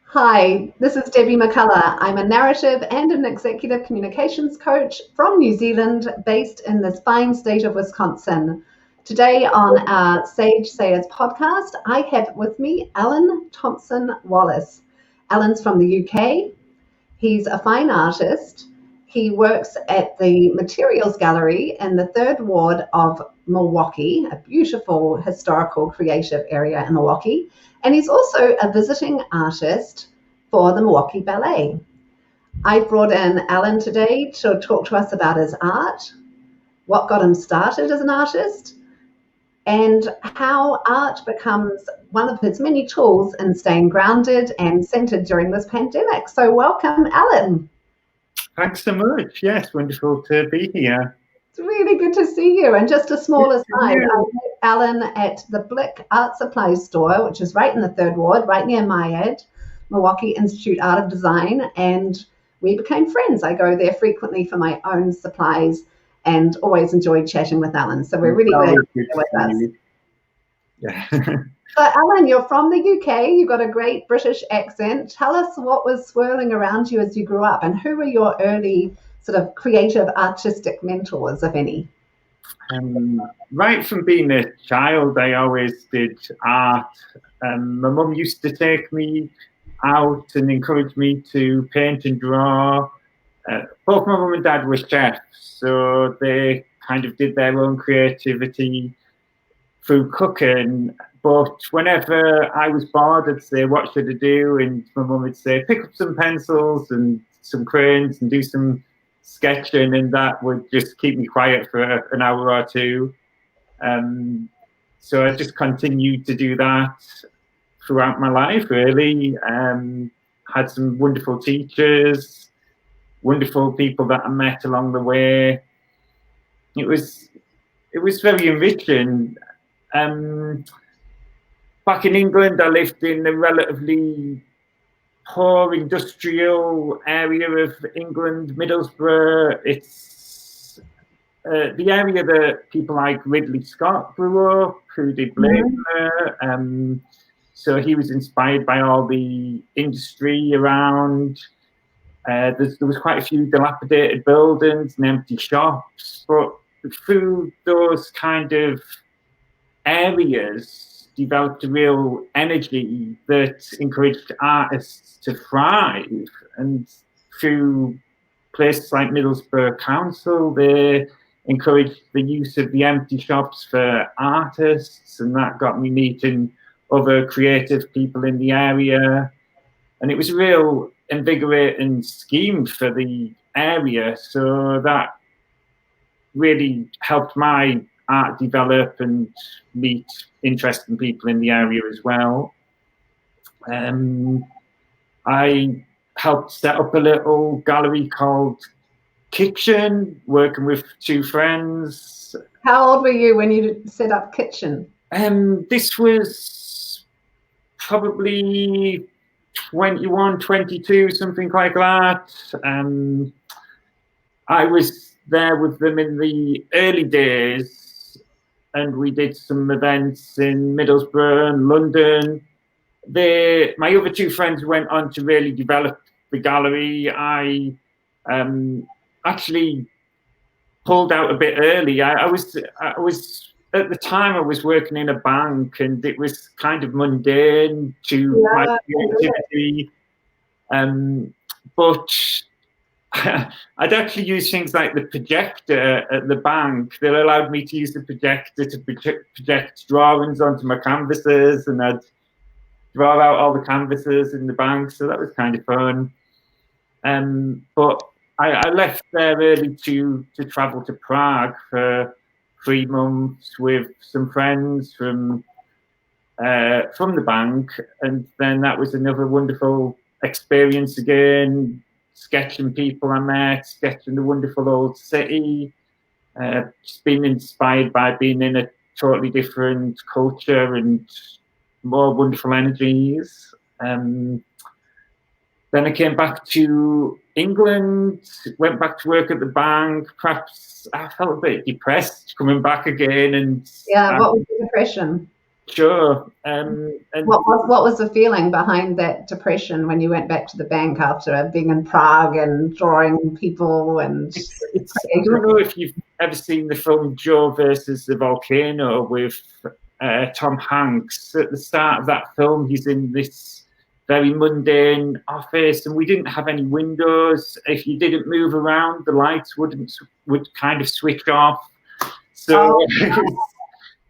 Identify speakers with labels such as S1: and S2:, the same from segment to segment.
S1: Hi, this is Debbie McCullough. I'm a narrative and an executive communications coach from New Zealand, based in this fine state of Wisconsin. Today on our Sage Sayers podcast, I have with me Alan Thompson-Wallace. Alan's from the UK. He's a fine artist. He works at the Materials Gallery in the Third Ward of Milwaukee, a beautiful historical creative area in Milwaukee. And he's also a visiting artist for the Milwaukee Ballet. I brought in Alan today to talk to us about his art, what got him started as an artist, and how art becomes one of his many tools in staying grounded and centered during this pandemic. So welcome, Alan.
S2: Thanks so much. Yes, wonderful to be here.
S1: It's really good to see you. And just a small aside, I met Alan at the Blick Art Supplies store, which is right in the Third Ward, right near MyEd, Milwaukee Institute Art of Design, and we became friends. I go there frequently for my own supplies and always enjoyed chatting with Alan. So we're really glad you're with us.
S2: Yeah.
S1: So Alan, you're from the UK. You've got a great British accent. Tell us what was swirling around you as you grew up, and who were your early sort of creative, artistic mentors, if any?
S2: Right from being a child, I always did art. My mum used to take me out and encourage me to paint and draw. Both my mum and dad were chefs, so they kind of did their own creativity through cooking. But whenever I was bored, I'd say, what should I do? And my mum would say, pick up some pencils and some crayons and do some sketching, and that would just keep me quiet for an hour or two. So I just continued to do that throughout my life, really. Had some wonderful teachers, wonderful people that I met along the way. It was very enriching. Back in England, I lived in a relatively poor industrial area of England, Middlesbrough. It's the area that people like Ridley Scott grew up, who did Blade Runner. So he was inspired by all the industry around. There was quite a few dilapidated buildings and empty shops, but through those kind of areas developed a real energy that encouraged artists to thrive. And through places like Middlesbrough Council, they encouraged the use of the empty shops for artists, and that got me meeting other creative people in the area. And it was a real invigorating scheme for the area, so that really helped my art develop and meet interesting people in the area as well. I helped set up a little gallery called Kitchen, working with two friends.
S1: How old were you when you set up Kitchen?
S2: This was probably 21, 22, something like that. I was there with them in the early days, and we did some events in Middlesbrough and London. My other two friends went on to really develop the gallery. I actually pulled out a bit early. I was at the time I was working in a bank, and it was kind of mundane to my creativity. But I'd actually use things like the projector at the bank. They allowed me to use the projector to project drawings onto my canvases, and I'd draw out all the canvases in the bank. So that was kind of fun. But I left there early to travel to Prague for 3 months with some friends from the bank, and then that was another wonderful experience again. Sketching people I met, sketching the wonderful old city, just being inspired by being in a totally different culture and more wonderful energies. Then I came back to England, went back to work at the bank. Perhaps I felt a bit depressed coming back again. And
S1: what was the depression?
S2: Sure. And
S1: What was the feeling behind that depression when you went back to the bank after being in Prague and drawing people and
S2: I don't know if you've ever seen the film Joe versus the Volcano with Tom Hanks. At the start of that film, he's in this very mundane office, and we didn't have any windows. If you didn't move around, the lights would kind of switch off. So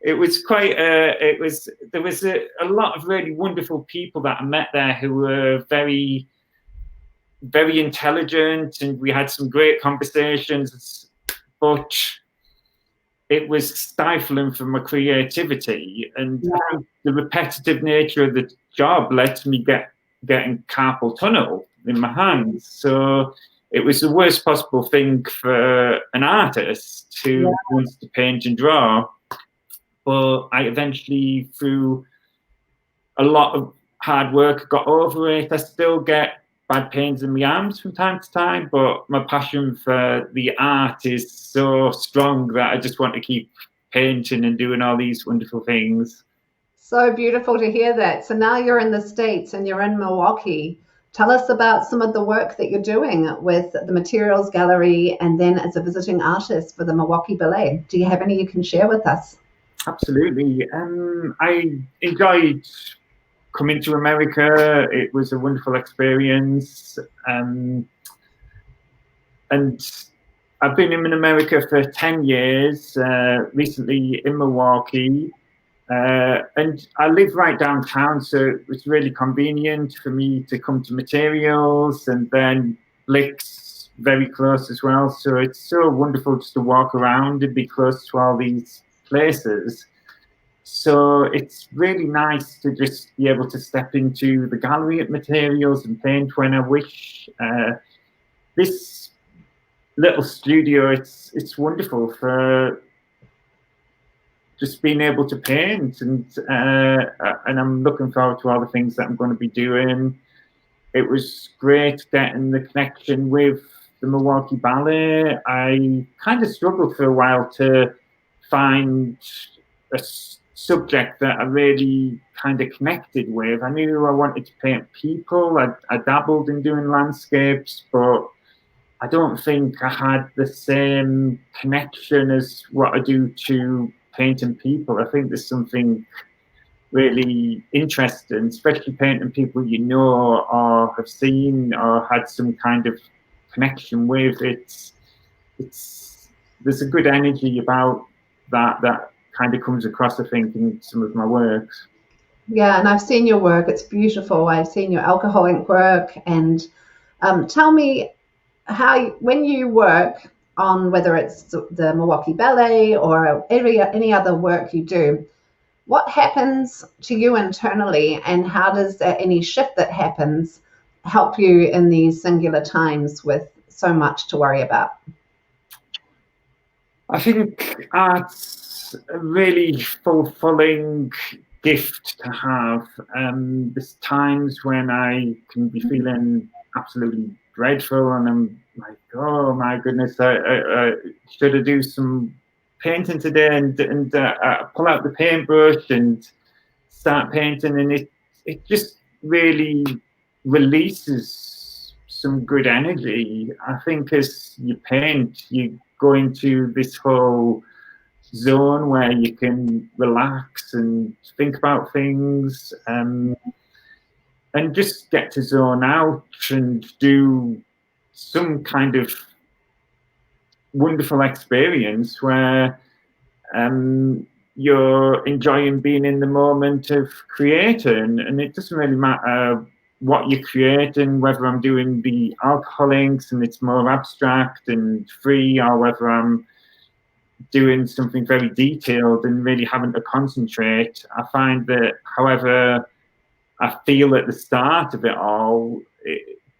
S2: it was quite. There was a lot of really wonderful people that I met there who were very, very intelligent, and we had some great conversations. But it was stifling for my creativity, and I think the repetitive nature of the job led me getting carpal tunnel in my hands. So it was the worst possible thing for an artist who wants to paint and draw. But I eventually, through a lot of hard work, got over it. I still get bad pains in my arms from time to time, but my passion for the art is so strong that I just want to keep painting and doing all these wonderful things.
S1: So beautiful to hear that. So now you're in the States and you're in Milwaukee. Tell us about some of the work that you're doing with the Materials Gallery and then as a visiting artist for the Milwaukee Ballet. Do you have any you can share with us?
S2: Absolutely. I enjoyed coming to America. It was a wonderful experience. And I've been in America for 10 years, recently in Milwaukee. And I live right downtown, so it was really convenient for me to come to Materials, and then Blick's very close as well. So it's so wonderful just to walk around and be close to all these places. So it's really nice to just be able to step into the gallery at Materials and paint when I wish. This little studio, it's wonderful for just being able to paint, and I'm looking forward to all the things that I'm going to be doing. It was great getting the connection with the Milwaukee Ballet. I kind of struggled for a while to find a subject that I really kind of connected with. I knew I wanted to paint people. I dabbled in doing landscapes, but I don't think I had the same connection as what I do to painting people. I think there's something really interesting, especially painting people you know or have seen or had some kind of connection with. There's a good energy about that kind of comes across, I think, in some of my works.
S1: Yeah, and I've seen your work. It's beautiful. I've seen your alcohol ink work. And tell me how, when you work on whether it's the Milwaukee Ballet or any other work you do, what happens to you internally, and how does any shift that happens help you in these singular times with so much to worry about?
S2: I think art's a really fulfilling gift to have. There's times when I can be feeling absolutely dreadful, and I'm like, oh my goodness, should I do some painting today? And pull out the paintbrush and start painting, and it just really releases some good energy. I think as you paint, you go into this whole zone where you can relax and think about things, and just get to zone out and do some kind of wonderful experience where you're enjoying being in the moment of creating. And it doesn't really matter what you're creating, whether I'm doing the alcohol inks and it's more abstract and free, or whether I'm doing something very detailed and really having to concentrate. I find that however I feel at the start of it all,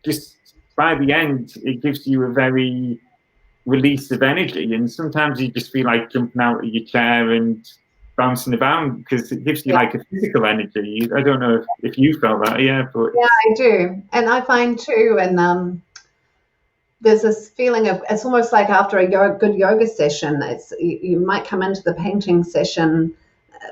S2: just by the end, it gives you a very release of energy. And sometimes you just feel like jumping out of your chair and bouncing about, because it gives you like a physical energy. I don't know if you felt that, but
S1: yeah, I do. And I find too, and there's this feeling of, it's almost like after a good yoga session, you might come into the painting session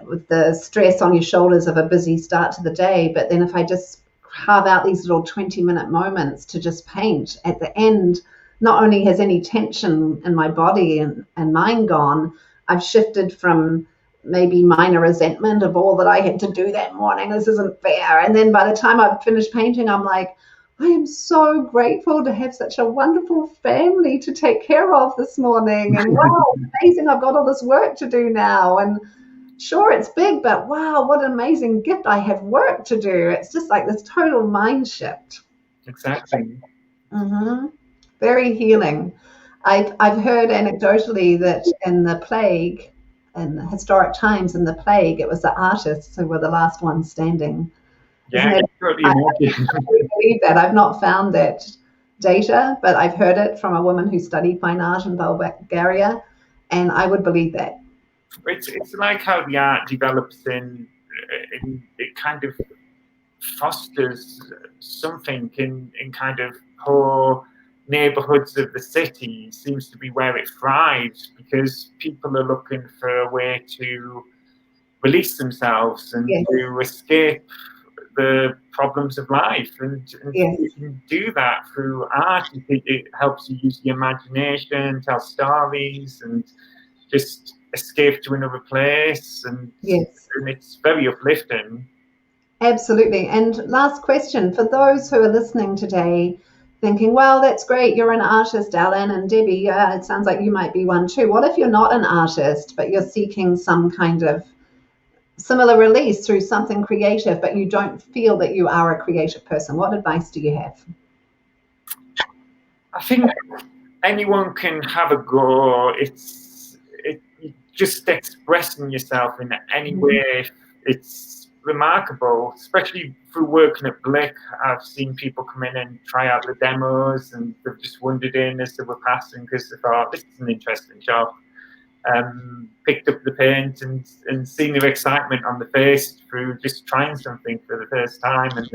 S1: with the stress on your shoulders of a busy start to the day. But then if I just carve out these little 20-minute moments to just paint at the end, not only has any tension in my body and mind gone, I've shifted from maybe minor resentment of all that I had to do that morning. This isn't fair. And then by the time I've finished painting, I'm like, I am so grateful to have such a wonderful family to take care of this morning. And wow, amazing, I've got all this work to do now. And sure, it's big, but wow, what an amazing gift. I have work to do. It's just like this total mind shift.
S2: Exactly.
S1: Mm-hmm. Very healing. I've heard anecdotally that in the plague, in historic times in the plague, it was the artists who were the last ones standing.
S2: Yeah,
S1: I believe that. I've not found that data, but I've heard it from a woman who studied fine art in Bulgaria, and I would believe that.
S2: It's like how the art develops in it kind of fosters something in kind of poor neighborhoods of the city. Seems to be where it thrives because people are looking for a way to release themselves and to escape the problems of life, and you can do that through art. It helps you use your imagination, tell stories, and just escape to another place, and it's very uplifting.
S1: Absolutely. And last question, for those who are listening today thinking, well, that's great, you're an artist, Alan, and Debbie, it sounds like you might be one too. What if you're not an artist, but you're seeking some kind of similar release through something creative, but you don't feel that you are a creative person? What advice do you have?
S2: I think anyone can have a go. It's just expressing yourself in any way. It's remarkable, especially through working at Blick. I've seen people come in and try out the demos, and they've just wandered in as they were passing because they thought, this is an interesting job. Picked up the paint and seen their excitement on the face through just trying something for the first time, and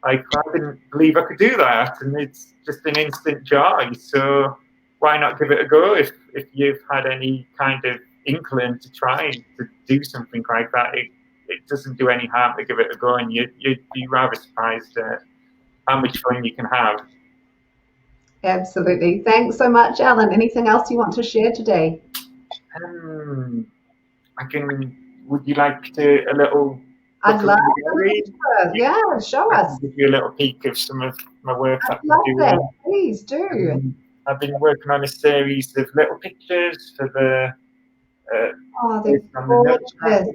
S2: like, I didn't believe I could do that, and it's just an instant joy. So why not give it a go if you've had any kind of inkling to try to do something like that? It doesn't do any harm to give it a go, and you'd be rather surprised at how much fun you can have.
S1: Absolutely. Thanks so much, Alan. Anything else you want to share today?
S2: Would you like to a little?
S1: I'd love to. Yeah, show us.
S2: Give you a little peek of some of my work that
S1: I'd love that. Please do.
S2: I've been working on a series of little pictures for the.
S1: They're gorgeous.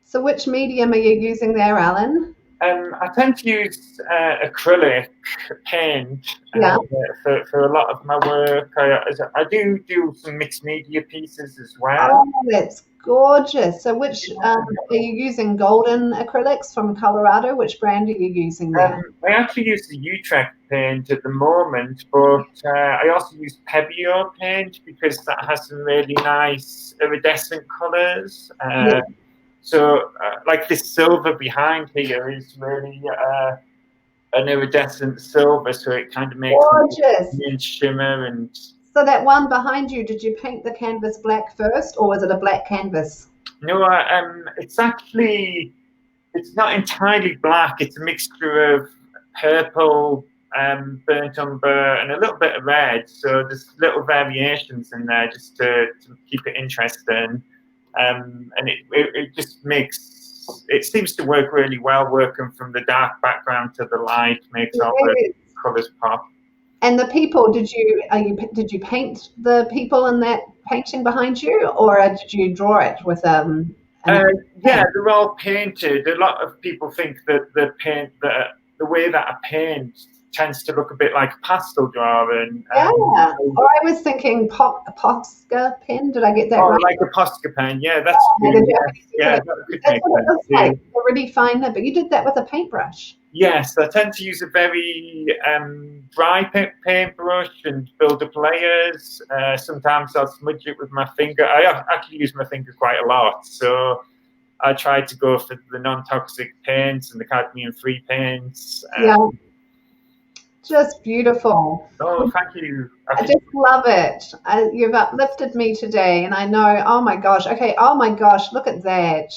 S1: So, which medium are you using there, Alan?
S2: I tend to use acrylic paint for a lot of my work. I do some mixed media pieces as well.
S1: Oh, that's gorgeous. So which are you using? Golden acrylics from Colorado? Which brand are you using there?
S2: I actually use the Utrecht paint at the moment, but I also use Pebeo paint because that has some really nice iridescent colours. So, like this silver behind here is really an iridescent silver, so it kind of makes it shimmer. And
S1: so that one behind you, did you paint the canvas black first, or was it a black canvas?
S2: No, it's not entirely black. It's a mixture of purple, burnt umber, and a little bit of red. So there's little variations in there just to keep it interesting. And it just it seems to work really well, working from the dark background to the light, makes all the colours pop.
S1: And the people, did you paint the people in that painting behind you, or did you draw it with
S2: yeah, they're all painted. A lot of people think that the way that I paint tends to look a bit like a pastel drawing.
S1: Or I was thinking Posca pen. Did I get that right?
S2: Like a Posca pen. Yeah, that's true. That's what
S1: it looks like. They're really fine, but you did that with a paintbrush.
S2: Yes, I tend to use a very dry paintbrush and build up layers. Sometimes I'll smudge it with my finger. I actually use my finger quite a lot, so I try to go for the non-toxic paints and the cadmium-free paints.
S1: Just beautiful.
S2: Oh, thank you.
S1: I just love it. You've uplifted me today, and I know, oh my gosh, okay, oh my gosh, look at that.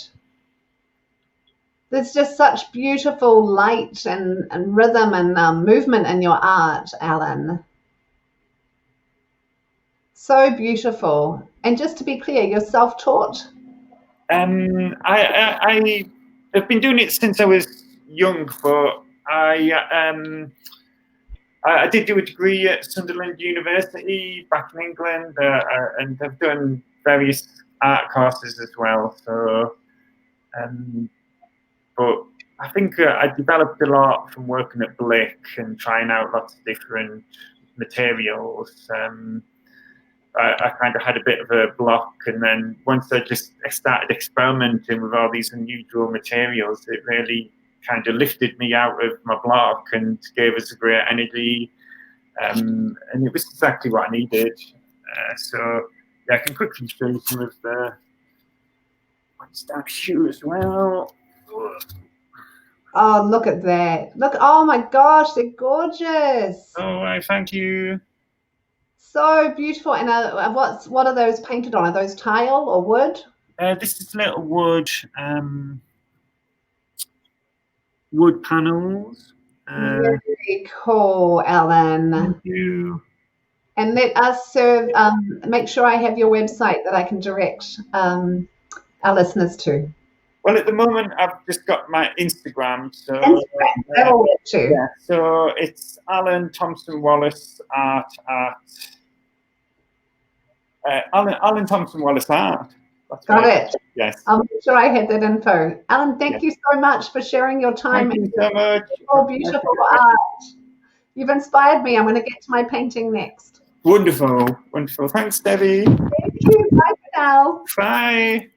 S1: There's just such beautiful light and rhythm and movement in your art, Alan. So beautiful. And just to be clear, you're self-taught?
S2: I have been doing it since I was young, but I did do a degree at Sunderland University back in England, and I've done various art courses as well. So, but I think I developed a lot from working at Blick and trying out lots of different materials. I kind of had a bit of a block, and then once I started experimenting with all these unusual materials, it really kind of lifted me out of my block and gave us a great energy, and it was exactly what I needed. So yeah, I can quickly show you some of the stamp shoe as well.
S1: Oh, look at that. Look, oh my gosh, they're gorgeous.
S2: Oh, thank you.
S1: So beautiful. And what are those painted on? Are those tile or wood?
S2: This is little wood panels.
S1: Very cool, Alan.
S2: Thank you.
S1: And let us make sure I have your website that I can direct our listeners to.
S2: Well, at the moment, I've just got my Instagram. So
S1: Instagram, that'll work too.
S2: Yeah, so it's Alan Thompson-Wallace art at Alan Thompson-Wallace art. That's
S1: Got
S2: right.
S1: it.
S2: Yes.
S1: I'll make sure I have that info. Alan, thank you so much for sharing your time.
S2: Thank you so much.
S1: Beautiful art. You've inspired me. I'm going to get to my painting next.
S2: Wonderful, wonderful. Thanks, Debbie.
S1: Thank you. Bye for now.
S2: Bye.